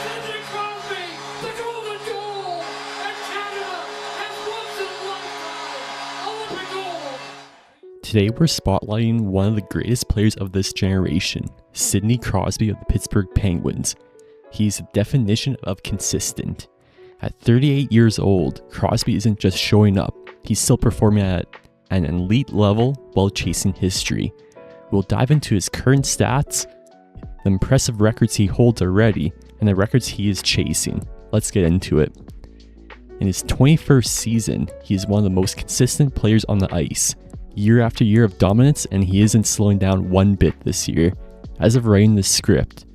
Sidney Crosby, the golden goal, and Canada has once in a lifetime Olympic gold. Today we're spotlighting one of the greatest players of this generation, Sidney Crosby of the Pittsburgh Penguins. He's the definition of consistent. At 38 years old, Crosby isn't just showing up, he's still performing at an elite level while chasing history. We'll dive into his current stats, the impressive records he holds already, and the records he is chasing. Let's get into it. In his 21st season, he is one of the most consistent players on the ice. Year after year of dominance, and he isn't slowing down one bit this year. As of writing this script,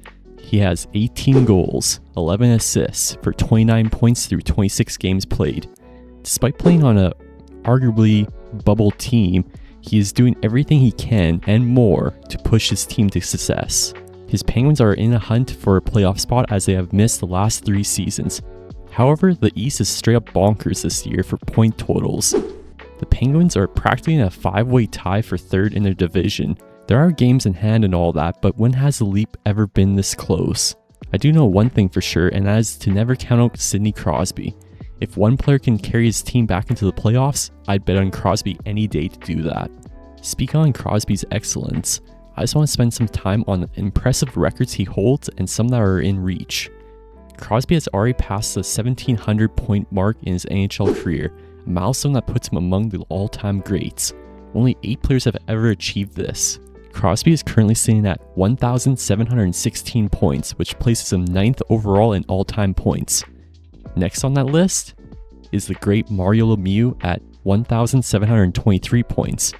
he has 18 goals, 11 assists for 29 points through 26 games played. Despite playing on a arguably bubble team, he is doing everything he can and more to push his team to success. His Penguins are in a hunt for a playoff spot as they have missed the last 3 seasons. However, the East is straight up bonkers this year for point totals. The Penguins are practically in a 5-way tie for third in their division. There are games in hand and all that, but when has the leap ever been this close? I do know one thing for sure, and that is to never count out Sidney Crosby. If one player can carry his team back into the playoffs, I'd bet on Crosby any day to do that. Speaking on Crosby's excellence, I just want to spend some time on the impressive records he holds and some that are in reach. Crosby has already passed the 1,700 point mark in his NHL career, a milestone that puts him among the all-time greats. Only 8 players have ever achieved this. Crosby is currently sitting at 1,716 points, which places him 9th overall in all-time points. Next on that list is the great Mario Lemieux at 1,723 points.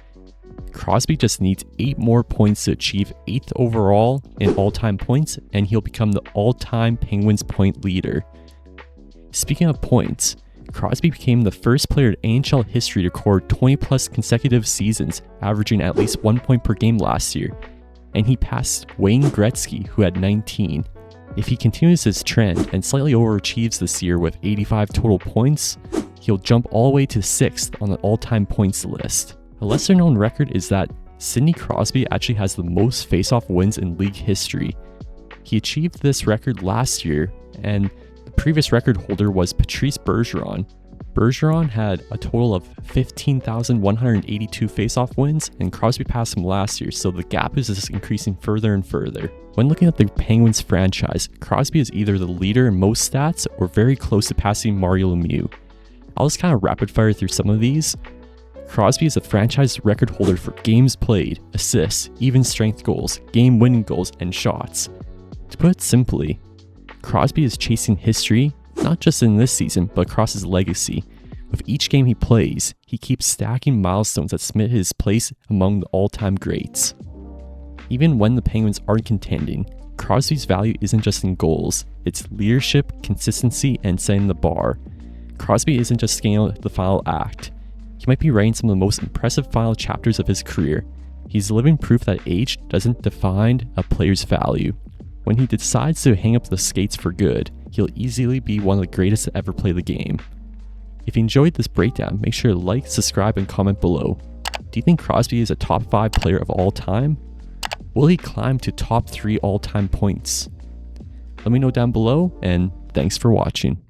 Crosby just needs 8 more points to achieve 8th overall in all-time points, and he'll become the all-time Penguins point leader. Speaking of points, Crosby became the first player in NHL history to record 20-plus consecutive seasons, averaging at least 1 point per game last year, and he passed Wayne Gretzky, who had 19. If he continues his trend and slightly overachieves this year with 85 total points, he'll jump all the way to 6th on the all-time points list. A lesser-known record is that Sidney Crosby actually has the most face-off wins in league history. He achieved this record last year, and the previous record holder was Patrice Bergeron. Bergeron had a total of 15,182 face-off wins, and Crosby passed him last year, so the gap is just increasing further and further. When looking at the Penguins franchise, Crosby is either the leader in most stats or very close to passing Mario Lemieux. I'll just kind of rapid fire through some of these. Crosby is a franchise record holder for games played, assists, even strength goals, game-winning goals, and shots. To put it simply, Crosby is chasing history, not just in this season, but across his legacy. With each game he plays, he keeps stacking milestones that cement his place among the all-time greats. Even when the Penguins aren't contending, Crosby's value isn't just in goals, it's leadership, consistency, and setting the bar. Crosby isn't just skating out the final act. He might be writing some of the most impressive final chapters of his career. He's living proof that age doesn't define a player's value. When he decides to hang up the skates for good, he'll easily be one of the greatest to ever play the game. If you enjoyed this breakdown, make sure to like, subscribe, and comment below. Do you think Crosby is a top 5 player of all time? Will he climb to top 3 all-time points? Let me know down below, and thanks for watching.